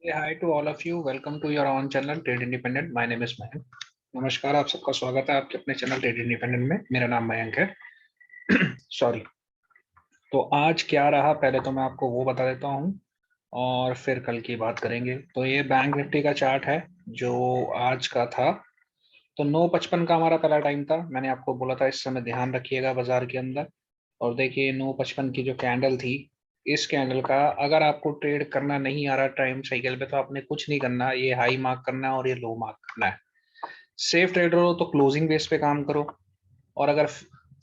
Hey, hi to all of you. Welcome to your own channel Trade Independent. My name is Mayank. नमस्कार, आप सबका स्वागत है आपके अपने चैनल ट्रेड इंडिपेंडेंट में। मेरा नाम मयंक है। सॉरी। तो आज क्या रहा, पहले तो मैं आपको वो बता देता हूँ और फिर कल की बात करेंगे। तो ये बैंक निफ्टी का चार्ट है जो आज का था। तो 9:55 का हमारा पहला टाइम था। मैंने आपको बोला था इस समय ध्यान रखिएगा बाजार के अंदर। और देखिए 9:55 की जो कैंडल थी, इस कैंडल का अगर आपको ट्रेड करना नहीं आ रहा टाइम साइकिल पे तो आपने कुछ नहीं करना, ये हाई मार्क करना है और ये लो मार्क करना है। सेफ ट्रेडर हो तो क्लोजिंग बेस पे काम करो, और अगर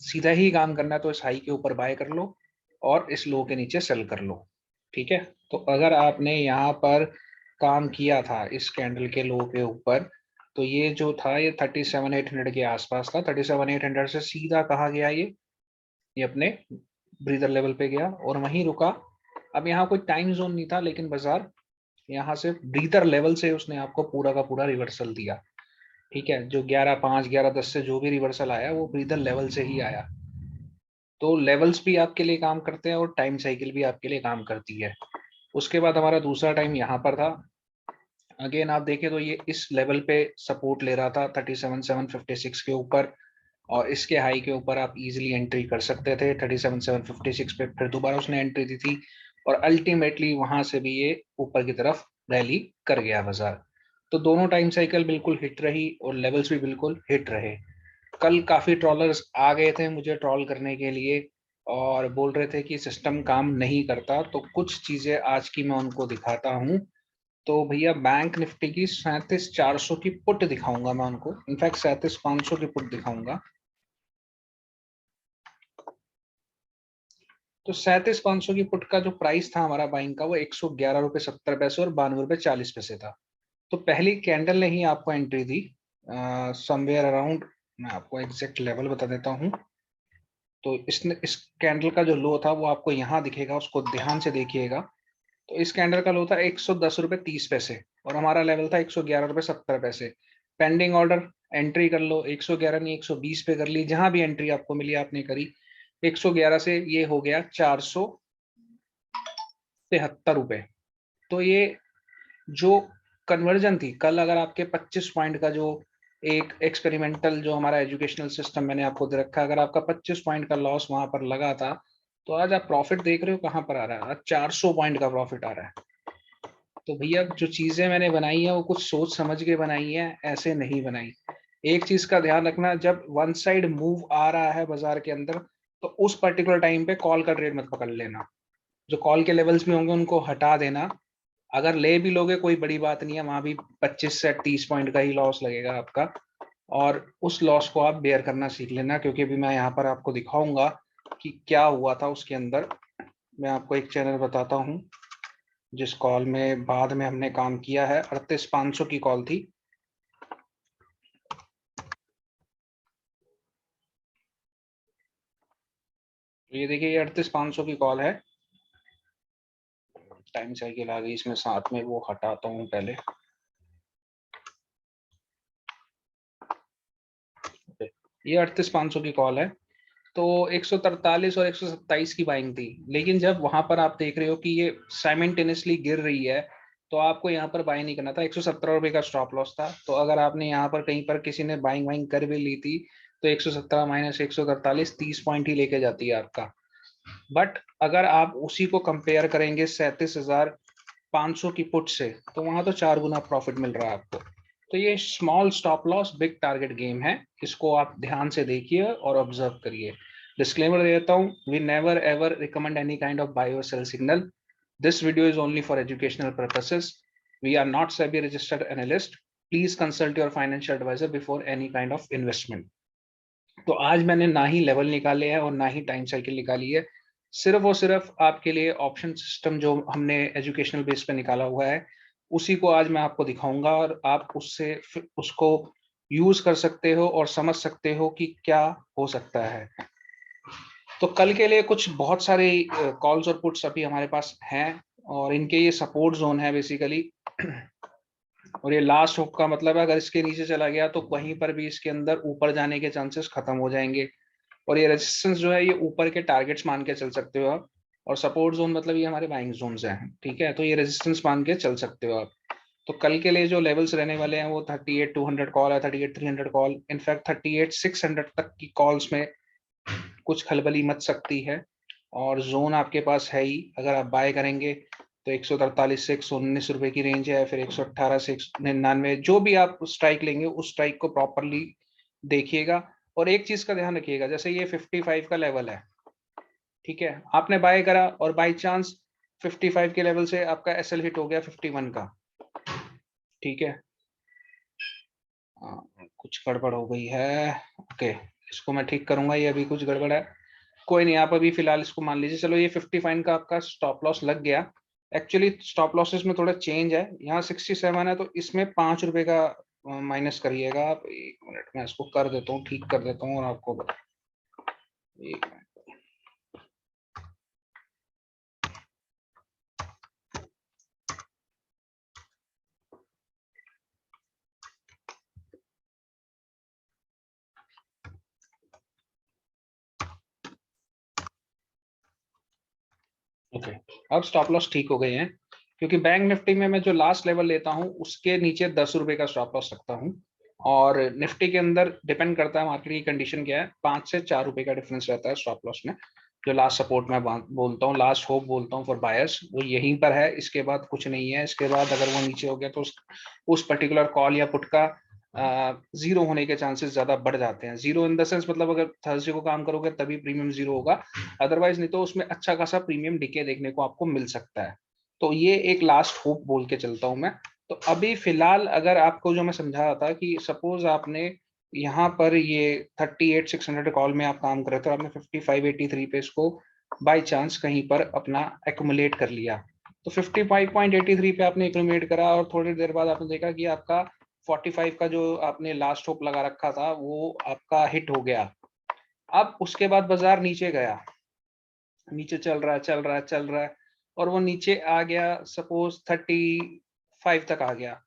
सीधा ही काम करना है तो इस हाई के ऊपर बाय कर लो और इस लो के नीचे सेल कर लो। ठीक है। तो अगर आपने यहाँ पर काम किया था इस कैंडल के लो के ऊपर, तो ये जो था ये 37,800 के आसपास था। 37,800 से सीधा कहाँ गया, ये अपने ब्रीदर लेवल पे गया और वहीं रुका। अब यहाँ कोई टाइम जोन नहीं था, लेकिन बाजार यहाँ से ब्रीदर लेवल से उसने आपको पूरा का पूरा रिवर्सल दिया। ठीक है। जो 11.5 11.10 से जो भी रिवर्सल आया वो ब्रीदर लेवल से ही आया। तो लेवल्स भी आपके लिए काम करते हैं और टाइम साइकिल भी आपके लिए काम करती है। उसके बाद हमारा दूसरा टाइम यहाँ पर था। अगेन आप देखें तो ये इस लेवल पे सपोर्ट ले रहा था 37,756 के ऊपर, और इसके हाई के ऊपर आप इजीली एंट्री कर सकते थे 37,756 पे। फिर दोबारा उसने एंट्री दी थी और अल्टीमेटली वहां से भी ये ऊपर की तरफ रैली कर गया बाजार। तो दोनों टाइम साइकिल बिल्कुल हिट रही और लेवल्स भी बिल्कुल हिट रहे। कल काफी ट्रॉलर्स आ गए थे मुझे ट्रॉल करने के लिए और बोल रहे थे कि सिस्टम काम नहीं करता। तो कुछ चीजें आज की मैं उनको दिखाता हूँ। तो भैया बैंक निफ्टी की 37,400 की पुट दिखाऊंगा मैं उनको, इनफैक्ट 37,500 की पुट दिखाऊंगा। तो 37,500 की पुट का जो प्राइस था हमारा बाइंग का, वो 111 रुपये 70 पैसे और 92 रुपये 40 पैसे था। तो पहली कैंडल ने ही आपको एंट्री दी समवेयर अराउंड, मैं आपको एग्जैक्ट लेवल बता देता हूँ। तो इसने इस कैंडल का जो लो था वो आपको यहाँ दिखेगा, उसको ध्यान से देखिएगा। तो इस कैंडल का लो था 110 रुपये 30 पैसे और हमारा लेवल था 111 रुपये 70 पैसे। पेंडिंग ऑर्डर, एंट्री कर लो। 111 नहीं 120 पे कर ली, जहां भी एंट्री आपको मिली आपने करी। 111 से ये हो गया 473 रुपए। तो ये जो कन्वर्जन थी कल, अगर आपके 25 पॉइंट का जो एक एक्सपेरिमेंटल जो हमारा एजुकेशनल सिस्टम मैंने आपको दे रखा है, अगर आपका 25 पॉइंट का लॉस वहां पर लगा था, तो आज आप प्रॉफिट देख रहे हो कहां पर आ रहा है, आज 400 पॉइंट का प्रॉफिट आ रहा है। तो भैया जो चीजें मैंने बनाई है वो कुछ सोच समझ के बनाई है, ऐसे नहीं बनाई। एक चीज का ध्यान रखना, जब वन साइड मूव आ रहा है बाजार के अंदर, तो उस पर्टिकुलर टाइम पे कॉल का ट्रेड मत पकड़ लेना। जो कॉल के लेवल्स भी होंगे उनको हटा देना। अगर ले भी लोगे कोई बड़ी बात नहीं है, वहां भी 25 से 30 पॉइंट का ही लॉस लगेगा आपका, और उस लॉस को आप बेयर करना सीख लेना, क्योंकि अभी मैं यहाँ पर आपको दिखाऊंगा कि क्या हुआ था उसके अंदर। मैं आपको एक चैनल बताता हूँ जिस कॉल में बाद में हमने काम किया है। 38,500 की कॉल थी। तो ये देखिए, ये 38,500 की कॉल है। टाइम साइकिल आ गई इसमें साथ में, वो हटाता हूँ पहले। ये 38,500 की कॉल है। तो 143 और 127 की बाइंग थी, लेकिन जब वहां पर आप देख रहे हो कि ये साइमल्टेनियसली गिर रही है, तो आपको यहाँ पर बाइंग नहीं करना था। 117 रुपए का स्टॉप लॉस था। तो अगर आपने यहाँ पर कहीं पर किसी ने बाइंग वाइंग कर भी ली थी, तो 117 माइनस 143 30 पॉइंट ही लेके जाती है आपका। बट अगर आप उसी को कंपेयर करेंगे 37,500 की पुट से, तो वहां तो 4 गुना प्रॉफिट मिल रहा है आपको। तो ये small stop loss big target game है, इसको आप ध्यान से देखिए और ऑब्जर्व करिए। डिस्क्लेमर दे देता हूँ, we never ever recommend any kind of buy or sell signal. This video is only for educational purposes. We are not SEBI registered analyst. Please consult your financial advisor before any kind of investment. तो आज मैंने ना ही level निकाले हैं और ना ही time cycle निकाली है। सिर्फ और सिर्फ आपके लिए ऑप्शन सिस्टम जो हमने एजुकेशनल बेस पे निकाला हुआ है, उसी को आज मैं आपको दिखाऊंगा और आप उससे उसको यूज कर सकते हो और समझ सकते हो कि क्या हो सकता है। तो कल के लिए कुछ बहुत सारे कॉल्स और पुट्स अभी हमारे पास हैं, और इनके ये सपोर्ट जोन है बेसिकली। और ये लास्ट हुक का मतलब है, अगर इसके नीचे चला गया तो कहीं पर भी इसके अंदर ऊपर जाने के चांसेस खत्म हो जाएंगे। और ये रेजिस्टेंस जो है, ये ऊपर के टारगेट्स मान के चल सकते हो आप। और सपोर्ट जोन मतलब ये हमारे बाइंग जोन्स हैं, ठीक है। तो ये रेजिस्टेंस मान के चल सकते हो आप। तो कल के लिए जो लेवल्स रहने वाले हैं वो 38,200 कॉल है, 38,300 कॉल, इनफैक्ट 38,600 तक की कॉल्स में कुछ खलबली मच सकती है। और जोन आपके पास है ही, अगर आप बाय करेंगे तो 143 से 119 रुपए की रेंज है, फिर 118 से 199, जो भी आप स्ट्राइक लेंगे उस स्ट्राइक को प्रॉपरली देखिएगा। और एक चीज का ध्यान रखिएगा, जैसे ये 55 का लेवल है, ठीक है, आपने बाय करा और बाय चांस 55 के लेवल से आपका एसएल हिट हो गया 51 का, ठीक है, कुछ गड़बड़ हो गई है, ओके, इसको मैं ठीक करूंगा, ये अभी कुछ गड़बड़ है, कोई नहीं, आप अभी फिलहाल इसको मान लीजिए, चलो ये 55 का आपका स्टॉप लॉस लग गया। एक्चुअली स्टॉप लॉसेस में थोड़ा चेंज है, यहाँ 67 है तो इसमें 5 रुपए का माइनस करिएगा आप। एक मिनट में इसको कर देता हूँ, ठीक कर देता हूँ और आपको बता, एक मिनट। ओके, अब स्टॉप लॉस ठीक हो गए हैं, क्योंकि बैंक निफ्टी में मैं जो लास्ट लेवल लेता हूँ उसके नीचे 10 रुपए का स्टॉप लॉस रखता हूँ। और निफ्टी के अंदर डिपेंड करता है मार्केट की कंडीशन क्या है, 5 से 4 रुपए का डिफरेंस रहता है स्टॉप लॉस में। जो लास्ट सपोर्ट में बोलता हूँ, लास्ट होप बोलता हूँ फॉर बायर्स, वो यहीं पर है, इसके बाद कुछ नहीं है। इसके बाद अगर वो नीचे हो गया तो उस पर्टिकुलर कॉल या पुट का जीरो होने के चांसेस ज्यादा बढ़ जाते हैं। जीरो इन द सेंस मतलब अगर थर्सडे को काम करोगे तभी प्रीमियम जीरो होगा, अदरवाइज नहीं तो उसमें अच्छा खासा प्रीमियम डिके देखने को आपको मिल सकता है। तो ये एक लास्ट होप बोल के चलता हूं मैं। तो अभी फिलहाल अगर आपको जो मैं समझा रहा था कि सपोज आपने यहाँ पर ये 38,600 कॉल में आप काम कर रहे थे, आपने 55.83 पे इसको बाय चांस कहीं पर अपना एक्युमुलेट कर लिया, तो 55.83 पे आपने एक्युमुलेट करा और थोड़ी देर बाद आपने देखा कि आपका 45 का जो आपने लास्ट होप लगा रखा था वो आपका हिट हो गया। अब उसके बाद बाजार नीचे गया, नीचे चल रहा है चल रहा है चल रहा है, और वो नीचे आ गया, सपोज 35 तक आ गया।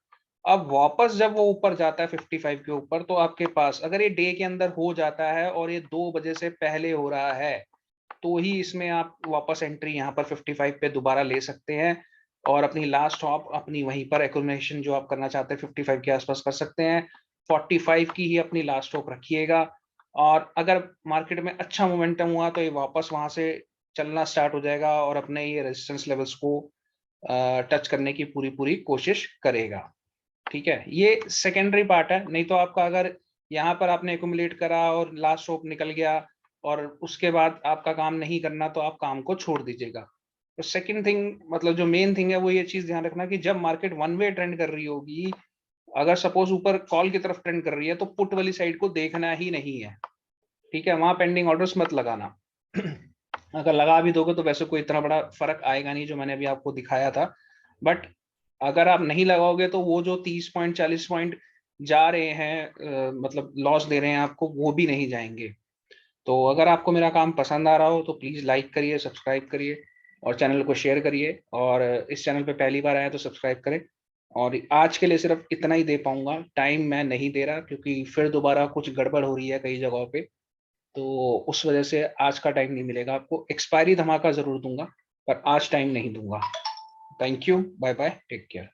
अब वापस जब वो ऊपर जाता है 55 के ऊपर, तो आपके पास अगर ये डे के अंदर हो जाता है और ये 2 बजे से पहले हो रहा है, तो ही इसमें आप वापस एंट्री यहाँ पर 55 पे दोबारा ले सकते हैं और अपनी लास्ट स्टॉप अपनी वहीं पर एक्यूमुलेशन जो आप करना चाहते हैं 55 के आसपास कर सकते हैं। 45 की ही अपनी लास्ट स्टॉप रखिएगा, और अगर मार्केट में अच्छा मोमेंटम हुआ तो ये वापस वहां से चलना स्टार्ट हो जाएगा और अपने ये रेजिस्टेंस लेवल्स को टच करने की पूरी पूरी कोशिश करेगा, ठीक है। ये सेकेंडरी पार्ट है, नहीं तो आपका अगर यहाँ पर आपने एक्यूमुलेट करा और लास्ट स्टॉप निकल गया और उसके बाद आपका काम नहीं करना, तो आप काम को छोड़ दीजिएगा। तो सेकंड थिंग मतलब जो मेन थिंग है वो ये चीज ध्यान रखना कि जब मार्केट वन वे ट्रेंड कर रही होगी, अगर सपोज ऊपर कॉल की तरफ ट्रेंड कर रही है तो पुट वाली साइड को देखना ही नहीं है, ठीक है, वहां पेंडिंग ऑर्डर्स मत लगाना। अगर लगा भी दोगे तो वैसे कोई इतना बड़ा फर्क आएगा नहीं जो मैंने अभी आपको दिखाया था, बट अगर आप नहीं लगाओगे तो वो जो 30 पॉइंट 40 पॉइंट जा रहे हैं मतलब लॉस दे रहे हैं आपको, वो भी नहीं जाएंगे। तो अगर आपको मेरा काम पसंद आ रहा हो तो प्लीज लाइक करिए, सब्सक्राइब करिए और चैनल को शेयर करिए, और इस चैनल पे पहली बार आए तो सब्सक्राइब करें। और आज के लिए सिर्फ इतना ही दे पाऊंगा, टाइम मैं नहीं दे रहा क्योंकि फिर दोबारा कुछ गड़बड़ हो रही है कई जगहों पे, तो उस वजह से आज का टाइम नहीं मिलेगा आपको। एक्सपायरी धमाका जरूर दूंगा पर आज टाइम नहीं दूंगा। Thank you, bye bye, take care.